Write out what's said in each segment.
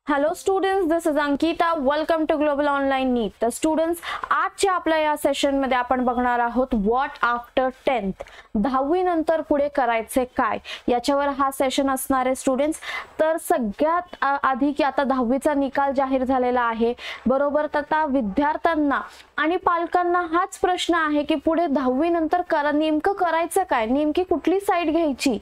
Hello students, this is Ankita. Welcome to global online NEET. तर students, आजच्या आपल्या या सेशन मध्ये आपण बघणार आहोत व्हॉट आफ्टर 10th. 10वी नंतर पुढे करायचे काय, याच्यावर हा सेशन असणार आहे स्टुडंट्स. तर सगळ्यात आधी की आता 10वीचा निकाल जाहीर झालेला आहे बरोबर. तर आता विद्यार्थ्यांना आणि पालकांना हाच प्रश्न आहे की पुढे 10वी नंतर नेमकं करायचं काय, नेमकी कुठली साईड घ्यायची,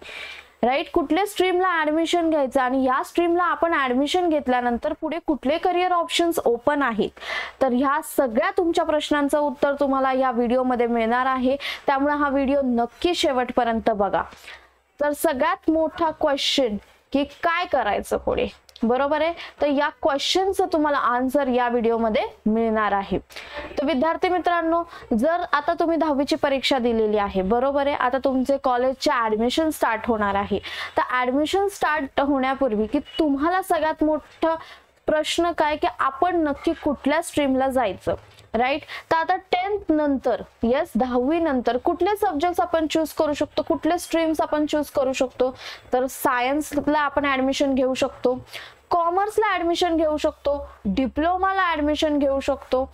राईट, कुठल्या स्ट्रीमला ऍडमिशन घ्यायचं आणि या स्ट्रीमला आपण ऍडमिशन घेतल्यानंतर पुढे कुठले करिअर ऑप्शन्स ओपन आहेत. तर ह्या सगळ्या तुमच्या प्रश्नांचं उत्तर तुम्हाला या व्हिडिओमध्ये मिळणार आहे, त्यामुळे हा व्हिडिओ नक्की शेवटपर्यंत बघा. तर सगळ्यात मोठा क्वेश्चन की काय करायचं पुढे, बरोबर आहे. तर या क्वेश्चनचं तुम्हाला आन्सर या व्हिडिओमध्ये मिळणार आहे. तर विद्यार्थी मित्रांनो, जर आता तुम्ही 10वीची परीक्षा दिलेली आहे बरोबर आहे, आता तुमचे कॉलेजचे ऍडमिशन स्टार्ट होणार आहे. तर ऍडमिशन स्टार्ट होण्यापूर्वी की तुम्हाला सगळ्यात मोठा प्रश्न काय की आपण नक्की कुठल्या स्ट्रीमला जायचं, राईट. तर आता 10th नंतर, येस 10वी नंतर कुठले सब्जेक्ट्स आपण चूज करू शकतो, कुठले स्ट्रीम्स आपण चूज करू शकतो. तर सायन्सला आपण ऍडमिशन घेऊ शकतो, कॉमर्सला ऍडमिशन घेऊ शकतो, डिप्लोमाला ऍडमिशन घेऊ शकतो,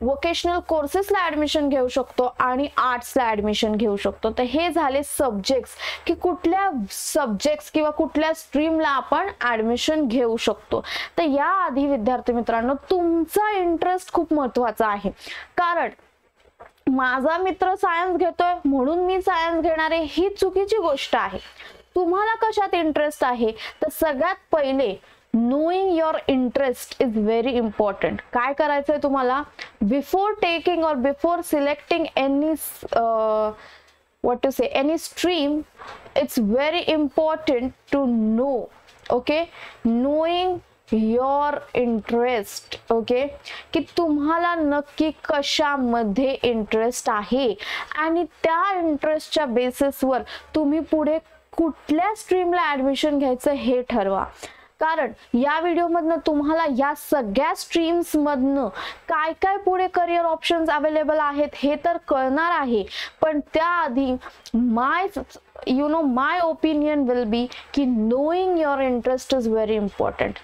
वोकेशनल कोर्सेसला ऍडमिशन घेऊ शकतो आणि आर्ट्सला ऍडमिशन घेऊ शकतो. तर हे झाले सब्जेक्ट्स की कुठल्या सब्जेक्ट्स किंवा कुठल्या स्ट्रीमला आपण ऍडमिशन घेऊ शकतो. तर या आधी विद्यार्थी मित्रांनो, तुमचा इंटरेस्ट खूप महत्वाचा आहे. कारण माझा मित्र सायन्स घेतोय म्हणून मी सायन्स घेणार आहे, ही चुकीची गोष्ट आहे. तुम्हाला कशात इंटरेस्ट आहे, तर सगळ्यात पहिले knowing your interest is very important. काय करायचंय तुम्हाला, before taking or before selecting any what to say any stream, it's very important to know, okay, knowing your interest, okay, की तुम्हाला नक्की कशामध्ये इंटरेस्ट आहे आणि त्या इंटरेस्टच्या बेसिसवर तुम्ही पुढे कुठल्या स्ट्रीमला ऍडमिशन घ्यायचं हे ठरवा. कारण या व्हिडिओ मधनं तुम्हाला या सगळ्या स्ट्रीम्स मधनं काय काय पुढे करिअर ऑप्शन्स अवेलेबल आहेत हे तर कळणार आहे, पण त्याआधी माय ओपिनियन विल बी की knowing your interest is very important.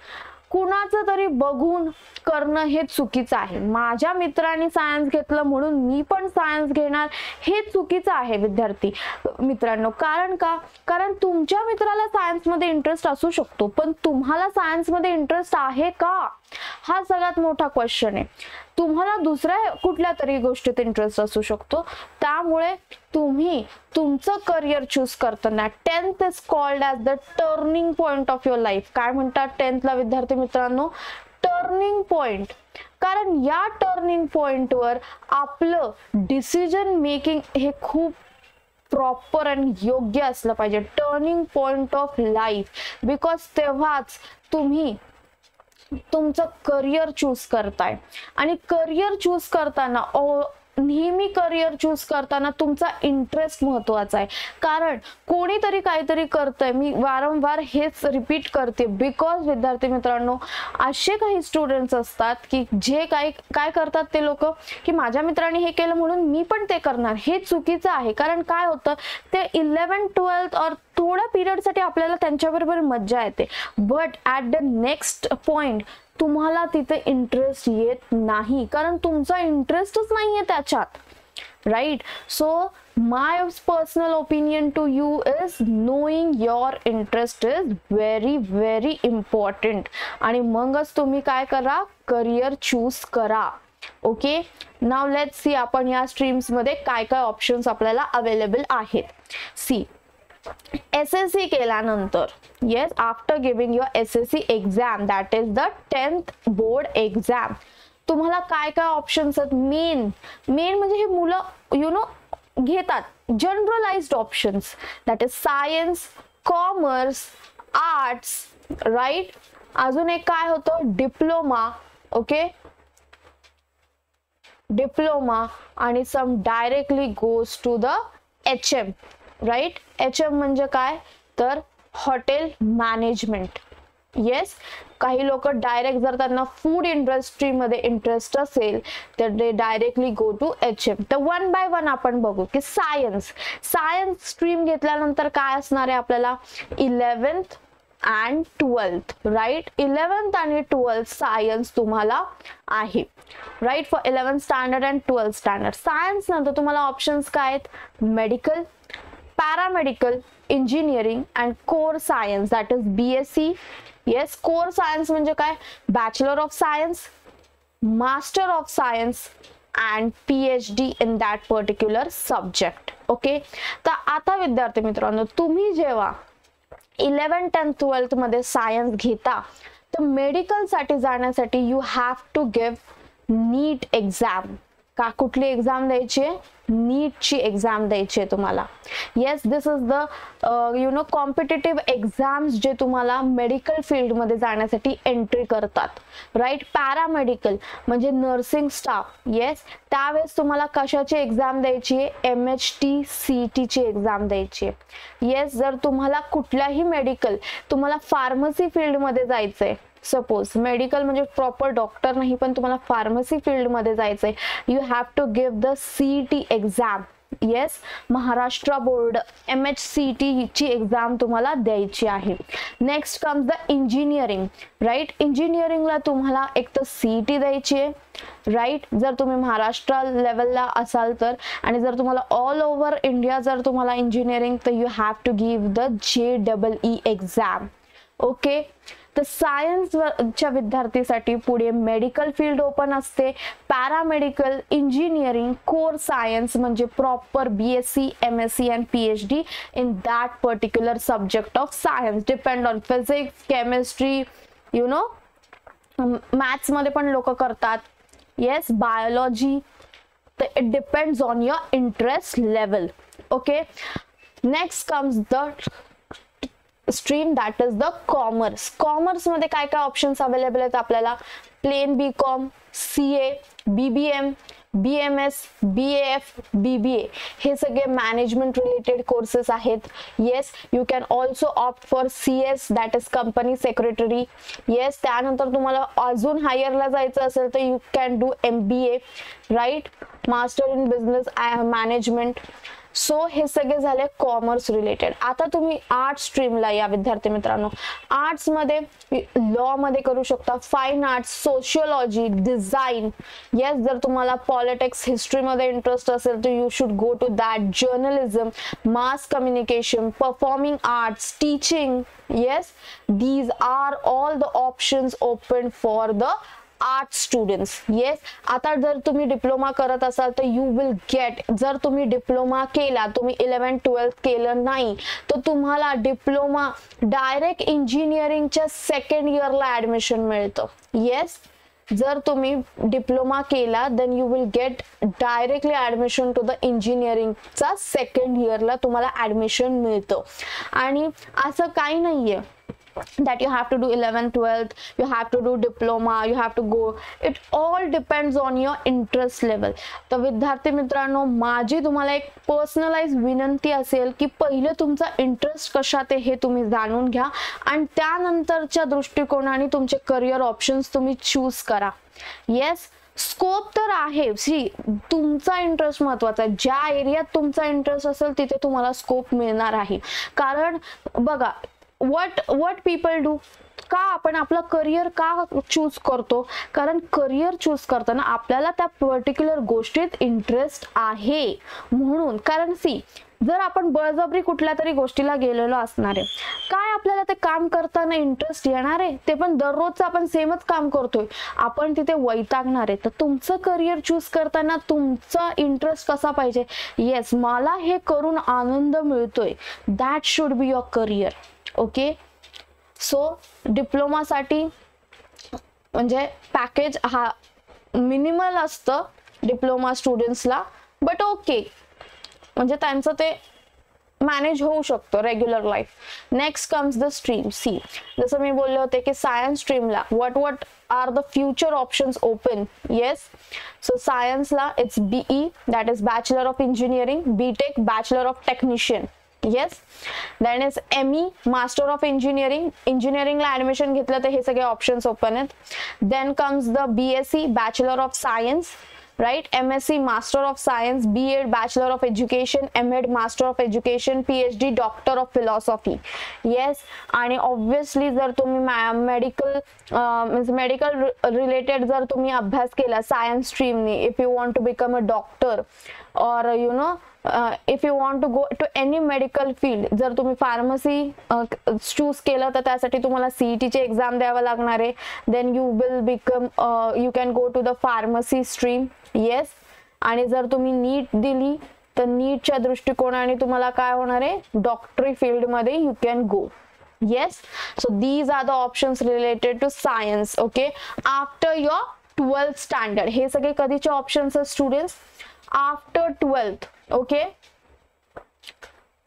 कुणाचं तरी बघून करणं हे चुकीचं आहे. माझ्या मित्रांनी सायन्स घेतलं म्हणून मी पण सायन्स घेणार, हे चुकीचं आहे विद्यार्थी मित्रांनो. कारण तुमच्या मित्राला सायन्स मध्ये इंटरेस्ट असू शकतो, पण तुम्हाला सायन्स मध्ये इंटरेस्ट आहे का, हा सगळ्यात मोठा क्वेश्चन आहे. तुम्हाला दुसऱ्या कुठल्या तरी गोष्टीत इंटरेस्ट असू शकतो. त्यामुळे तुम्ही तुमचं करिअर चूज करताना 10th is called as the turning point of your life. काय म्हणतात 10th ला विद्यार्थी मित्रांनो, टर्निंग पॉइंट. कारण या टर्निंग पॉइंटवर आपलं डिसिजन मेकिंग हे खूप प्रॉपर आणि योग्य असलं पाहिजे. Turning point of life, because तेव्हाच तुम्ही तुमचं करिअर चूज करताय. आणि करिअर चूज करताना नेहमी करिअर चूज करताना तुमचा इंटरेस्ट महत्वाचा आहे. कारण कोणीतरी काहीतरी करतंय, मी वारंवार हेच रिपीट करते, बिकॉज विद्यार्थी मित्रांनो असे काही स्टुडंट्स असतात की जे काय करतात ते लोक की माझ्या मित्रांनी हे केलं म्हणून मी पण ते करणार, हे चुकीचं आहे. कारण काय होतं, ते 11th 12th और थोड्या पिरियडसाठी आपल्याला त्यांच्याबरोबर मज्जा येते, but at the next point तुम्हाला तिथे इंटरेस्ट येत नाही, कारण तुमचा इंटरेस्टच नाहीये त्याच्यात, right. So my personal opinion to you is knowing your interest is very very important. आणि मगच तुम्ही काय करा, करिअर चूज करा. ओके, नाव लेट्स सी आपण या स्ट्रीम्स मध्ये काय काय ऑप्शन्स आपल्याला अवेलेबल आहेत. सी, SSC केल्यानंतर, yes, after giving your SSC exam, that is the 10th board exam, तुम्हाला काय काय ऑप्शन्स आहेत. मेन म्हणजे हे मुलं घेतात generalized options, that is science, commerce, arts, right. अजून एक काय होतं, डिप्लोमा, ओके, डिप्लोमा आणि some directly goes to the HM, right. HM म्हणजे काय, तर हॉटेल मॅनेजमेंट. येस, काही लोक डायरेक्ट जर त्यांना फूड इंडस्ट्रीमध्ये इंटरेस्ट असेल तर ते डायरेक्टली गो टू HM. तर वन बाय वन आपण बघू की सायन्स स्ट्रीम घेतल्यानंतर काय असणार आहे आपल्याला, 11th and 12th, right. 11th आणि 12th सायन्स तुम्हाला आहे, right. For 11th standard and 12th standard. Science नंतर तुम्हाला ऑप्शन्स काय आहेत? Medical, paramedical, engineering and core science, that is BSc. Yes, core science म्हणजे काय? Bachelor of science, master of science and PhD in that particular subject. Okay. तर आता विद्यार्थी मित्रांनो, तुम्ही जेव्हा 11th, 10th, 12th मध्ये सायन्स घेता तर मेडिकल साठी जाण्यासाठी you have to give NEET exam. का कुठली एक्झाम द्यायची आहे? नीटची एक्झाम द्यायची आहे तुम्हाला. Yes, this is the competitive exams जे तुम्हाला मेडिकल फील्डमध्ये जाण्यासाठी एंट्री करतात, राईट. पॅरामेडिकल म्हणजे नर्सिंग स्टाफ. येस, त्यावेळेस तुम्हाला कशाची एक्झाम द्यायची आहे? MHT CT ची एक्झाम द्यायची आहे. येस, जर तुम्हाला कुठल्याही मेडिकल, तुम्हाला फार्मसी फील्डमध्ये जायचंय, सपोज मेडिकल म्हणजे प्रॉपर डॉक्टर नाही पण तुम्हाला फार्मसी फील्ड मध्ये जायचंय, you have to give the CET exam. Yes, Maharashtra board MHCT ची एक्झाम तुम्हाला द्यायची आहे. Next comes the engineering, right. इंजिनिअरिंगला तुम्हाला एक तर CET द्यायची आहे, राईट, जर तुम्ही महाराष्ट्र लेवलला असाल तर. आणि जर तुम्हाला ऑल ओव्हर इंडिया जर तुम्हाला इंजिनिअरिंग, तर you have to give the JEE exam. Okay. तर सायन्सच्या विद्यार्थीसाठी पुढे मेडिकल फील्ड ओपन असते, पॅरामेडिकल, इंजिनिअरिंग, कोर सायन्स म्हणजे proper BSc, MSc and PhD in that particular subject of science. Depend on physics, chemistry, maths मध्ये पण लोक करतात. Yes, biology. तर it depends on your interest level. Okay. Next comes the stream, that is the commerce. Commerce मध्ये काय काय options available आहेत आपल्याला? Plain BCom, CA, BBM, BMS, BAF, BBA हे सगळे मॅनेजमेंट रिलेटेड कोर्सेस आहेत. Yes, you can also opt for CS, that is company secretary. Yes, त्यानंतर तुम्हाला अजून हायरला जायचं असेल तर you can do MBA, right, master in business management. So हे सगळे झाले कॉमर्स रिलेटेड. आता तुम्ही आर्ट्स स्ट्रीमला या विद्यार्थी मित्रांनो. आर्ट्स मध्ये लॉ मध्ये करू शकता, fine arts, sociology, design. Yes, जर तुम्हाला पॉलिटिक्स, हिस्ट्री मध्ये इंटरेस्ट असेल तर you should go to that. Journalism, mass communication, performing arts, teaching. Yes, these are all the options open for the art students. Yes, आता जर तुम्ही diploma करत असाल तर यू विल गेट, जर तुम्ही डिप्लोमा केला, तुम्ही 11th 12th केलं नाही तर तुम्हाला डिप्लोमा डायरेक्ट इंजिनिअरिंगच्या सेकंड इयरला ऍडमिशन मिळतं. येस, जर तुम्ही डिप्लोमा केला then you will get directly admission to the इंजिनिअरिंगचा सेकंड इयरला तुम्हाला ऍडमिशन मिळतं. आणि असं काही नाहीये that you have to do 11th 12th, you have to do diploma, you have to go, it all depends on your interest level. तर विद्यार्थी मित्रांनो, माझी तुम्हाला एक पर्सनलाइज विनंती असेल की पहिले तुमचा इंटरेस्ट कशात आहे हे तुम्ही जाणून घ्या आणि त्यानंतरच्या दृष्टिकोनाने तुमचे करिअर ऑप्शन्स तुम्ही चूज करा. येस, स्कोप तर आहे. सी, तुमचा इंटरेस्ट महत्वाचा आहे. ज्या एरियात तुमचा इंटरेस्ट असेल तिथे तुम्हाला स्कोप मिळणार आहे. कारण बघा, what people do, का आपण आपलं करिअर का चूज करतो? कारण करिअर चूज करताना आपल्याला त्या पर्टिक्युलर गोष्टीत इंटरेस्ट आहे म्हणून. कारण सी, जर आपण बळजबरी कुठल्या तरी गोष्टीला गेलेलो असणार आहे, काय आपल्याला ते काम करताना इंटरेस्ट येणार आहे? ते पण दररोजचं आपण सेमच काम करतोय, आपण तिथे वैतागणार आहे. तर तुमचं करिअर चूज करताना तुमचा इंटरेस्ट कसा पाहिजे? येस, मला हे करून आनंद मिळतोय, that should be your career. Okay. So डिप्लोमासाठी म्हणजे पॅकेज हा मिनिमल असतं डिप्लोमा स्टुडंट्सला, बट ओके, म्हणजे त्यांचं ते मॅनेज होऊ शकतो regular life. Next comes the stream. See, जसं मी बोलले होते की सायन्स स्ट्रीमला what are the future options open. Yes, so सायन्सला it's BE, that is Bachelor of Engineering, BTech, Bachelor of Technician. Yes, then is ME, Master of Engineering. इंजिनिअरिंगला admission घेतलं तर हे सगळे ऑप्शन्स ओपन आहेत. Then comes the BSc, Bachelor of Science. Right, MSc master of science, B.Ed bachelor of education, M.Ed master of education, PhD doctor of philosophy. Yes, आणि obviously जर तुम्ही medical related जर तुम्ही अभ्यास केला सायन्स स्ट्रीमनी, if you want to become a doctor और you know if you want to go to any medical field, जर तुम्ही फार्मसी चूज केलं तर त्यासाठी तुम्हाला CET ची एक्झाम द्यावं लागणार आहे. Then you will become you can go to the pharmacy stream. Yes, आणि जर तुम्ही नीट दिली तर नीटच्या दृष्टिकोनाने तुम्हाला काय होणार आहे, डॉक्टरी फील्ड मध्ये you can go. Yes, so these are the options related to science. Okay, after your 12th standard, हे सगळे कधीचे options आहेत students? After 12th. Okay,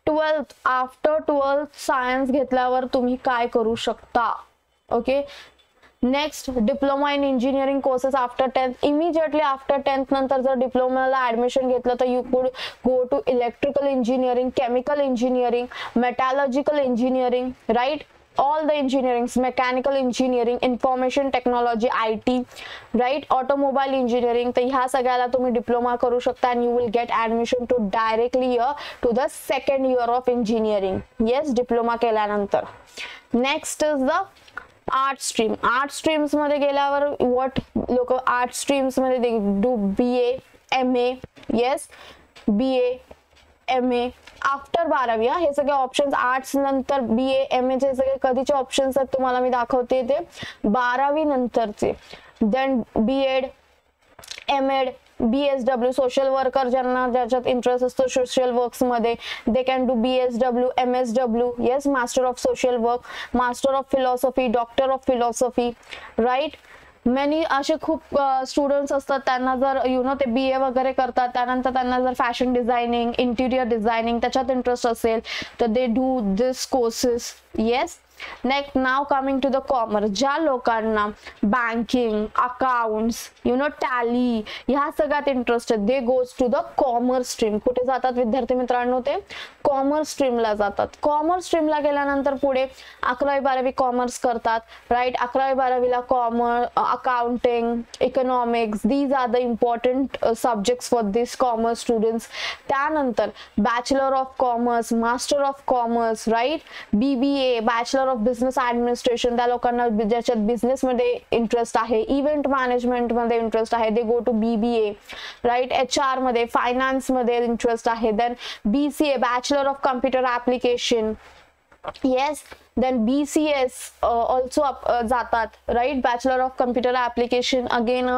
12th, after 12th science घेतल्यावर तुम्ही काय करू शकता? Okay, next diploma in engineering courses after 10th. Immediately after 10th नंतर जर डिप्लोमाला ऍडमिशन घेतलं तर you could go to electrical engineering, chemical engineering, metallurgical engineering, right, all the engineerings, mechanical engineering, information technology, IT, right, automobile engineering. तर ह्या सगळ्याला तुम्ही diploma करू शकता and you will get admission to directly here to the second year of engineering. Yes, diploma केल्यानंतर. Next is the art stream. Art streams मध्ये गेल्यावर what लोक आर्ट स्ट्रीम्स मध्ये do BA, MA. Yes, BA, MA after 12वी. हे सगळे options arts नंतर BA, MA चे सगळे कधीचे ऑप्शन्स आहेत तुम्हाला मी दाखवते ते 12वी नंतरचे. Then B.Ed, M.Ed, BSW social worker, ज्यांना ज्याच्यात इंटरेस्ट असतो सोशल वर्क्स मध्ये, they can do BSW, MSW. Yes, master of social work, master of philosophy, doctor of philosophy, right. Many असे खूप स्टुडंट्स असतात त्यांना जर यू नो ते BA वगैरे करतात त्यानंतर त्यांना जर फॅशन डिझायनिंग, इंटिरियर डिझायनिंग त्याच्यात इंटरेस्ट असेल तर they do this courses. Yes, next now coming to the commerce. ज्या लोकांना banking, accounts, you know tally ह्या सगळ्यात इंटरेस्ट आहे, they goes to the commerce stream. कुठे जातात विद्यार्थी मित्रांनो? ते कॉमर्स स्ट्रीमला जातात. कॉमर्स स्ट्रीमला गेल्यानंतर पुढे 11वी 12वी कॉमर्स करतात, राईट. 11वी 12वीला commerce, accounting, economics, these are the important subjects for this commerce students. त्यानंतर bachelor of commerce, master of commerce, right, BBA bachelor of business administration, त्या लोकांना ज्याच्यात बिझनेस मध्ये इंटरेस्ट आहे, इव्हेंट मॅनेजमेंट मध्ये इंटरेस्ट आहे, they go to BBA, right. HR मध्ये, finance मध्ये इंटरेस्ट आहे. Then BCA bachelor of computer application. Yes, then BCS also जातात, right, bachelor of computer application. Again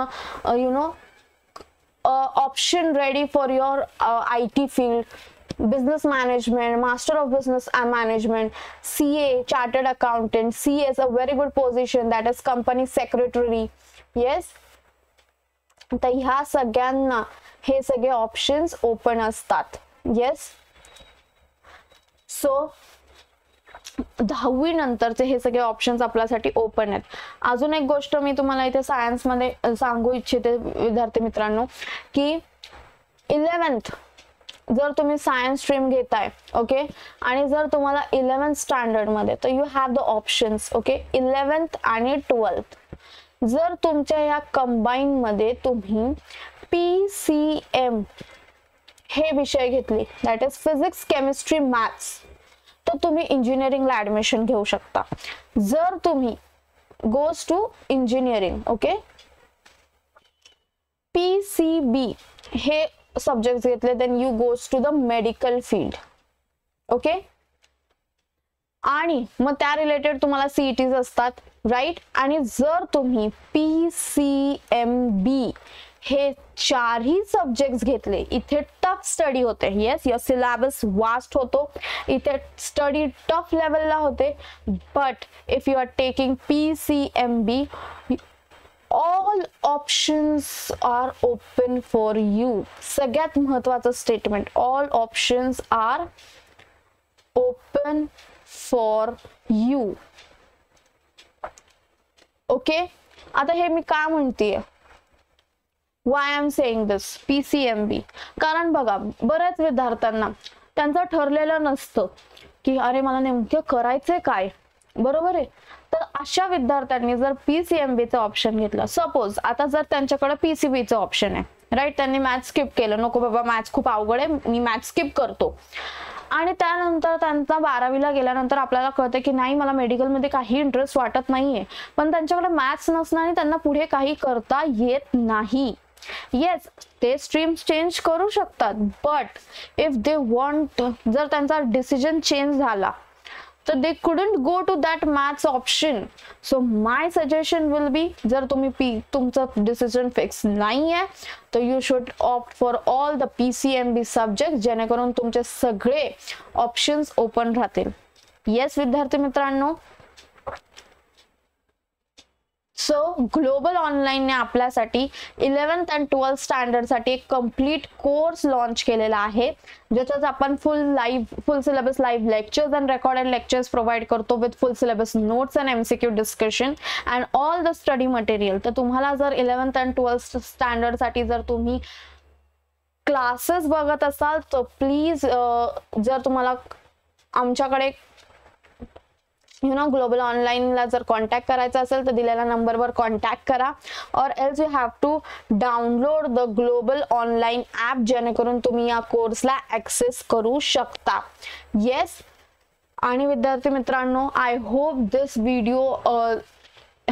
you know option ready for your IT field. Business management, master of business management, CA, chartered accountant. CA is a very good position, that is company secretary. Yes, तर ह्या सगळ्यांना हे सगळे options open असतात. Yes, so 10वी नंतरचे हे सगळे ऑप्शन्स आपल्यासाठी ओपन आहेत. अजून एक गोष्ट मी तुम्हाला इथे सायन्स मध्ये सांगू इच्छिते विद्यार्थी मित्रांनो की 11th जर तुम्ही सायन्स स्ट्रीम घेताय, ओके, आणि जर तुम्हाला 11th स्टँडर्ड मध्ये तर you have the options. Okay, 11th आणि 12th. जर तुमच्या या कंबाईन मध्ये तुम्ही PCM हे विषय घेतले, that is physics, chemistry, maths, तर तुम्ही इंजिनिअरिंगला ऍडमिशन घेऊ शकता. जर तुम्ही goes to engineering, okay, PCB हे सब्जेक्ट घेतले, then you goes to the medical field. Okay, आणि मग त्या रिलेटेड तुम्हाला CETs असतात, राईट. आणि जर तुम्ही PCMB हे चारही सब्जेक्ट्स घेतले, इथे टफ स्टडी होते. येस, युअर सिलेबस वास्ट होतो, इथे स्टडी टफ लेवलला होते. But if you are taking PCMB, all options are open for you. सगळ्यात महत्वाचं statement, all options are open for you. Okay, आता हे मी का म्हणतेय, why I am saying this PCMB? कारण बघा बऱ्याच विद्यार्थ्यांना त्यांचं ठरलेलं नसतं की अरे मला नेमकं करायचंय काय, बरोबर आहे. तर अशा विद्यार्थ्यांनी जर PCMB चा ऑप्शन घेतला, सपोज आता जर त्यांच्याकडे PCB चा ऑप्शन आहे, राईट. त्यांनी मॅथ्स स्किप केलं, नको बाबा मॅथ्स खूप अवघड आहे, मी मॅथ्स स्किप करतो. आणि त्यानंतर त्यांचा 12वीला गेल्यानंतर आपल्याला कळतं की नाही, मला मेडिकलमध्ये काही इंटरेस्ट वाटत नाहीये, पण त्यांच्याकडे मॅथ्स नसणं आणि त्यांना पुढे काही करता येत नाही. येस, ते स्ट्रीम्स चेंज करू शकतात, बट इफ दे वॉन्ट, जर त्यांचा डिसिजन चेंज झाला तर they couldn't go to that maths option. So my suggestion will be, जर तुम्ही तुमचं डिसिजन फिक्स नाही आहे तर you should opt for all the PCMB subjects, जेणेकरून तुमचे सगळे ऑप्शन्स ओपन राहतील. येस विद्यार्थी मित्रांनो, सो ग्लोबल ऑनलाईन ने आपल्यासाठी 11th and 12th स्टँडर्ड साठी एक कम्प्लीट कोर्स लॉन्च केलेला आहे, ज्याच्यात आपण full syllabus live lectures and recorded lectures provide करतो with full syllabus notes and MCQ discussion and all the study material. तर तुम्हाला जर 11th and 12th स्टँडर्ड साठी जर तुम्ही क्लासेस बघत असाल तर प्लीज, जर तुम्हाला आमच्याकडे ग्लोबल ऑनलाईन ला जर कॉन्टॅक्ट करायचा असेल तर दिलेल्या नंबरवर कॉन्टॅक्ट करा, or else you have to download the global online app, जेणेकरून तुम्ही या कोर्सला ऍक्सेस करू शकता. येस, आणि विद्यार्थी मित्रांनो, I hope this video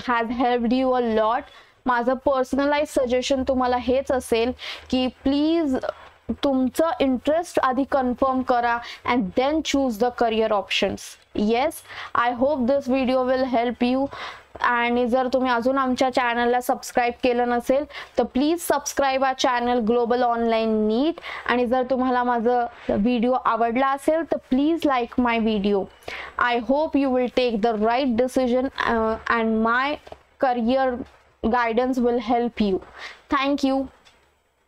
has helped you a lot. माझं पर्सनलाइज सजेशन तुम्हाला हेच असेल की प्लीज तुमचं इंटरेस्ट आधी कन्फर्म करा and then choose the career options. Yes, I hope this video will help you. आणि जर तुम्ही अजून आमच्या चॅनलला सबस्क्राईब केलं नसेल तर please subscribe our channel global online NEET. आणि जर तुम्हाला माझं व्हिडिओ आवडला असेल तर please like my video. I hope you will take the right decision and my career guidance will help you. Thank you.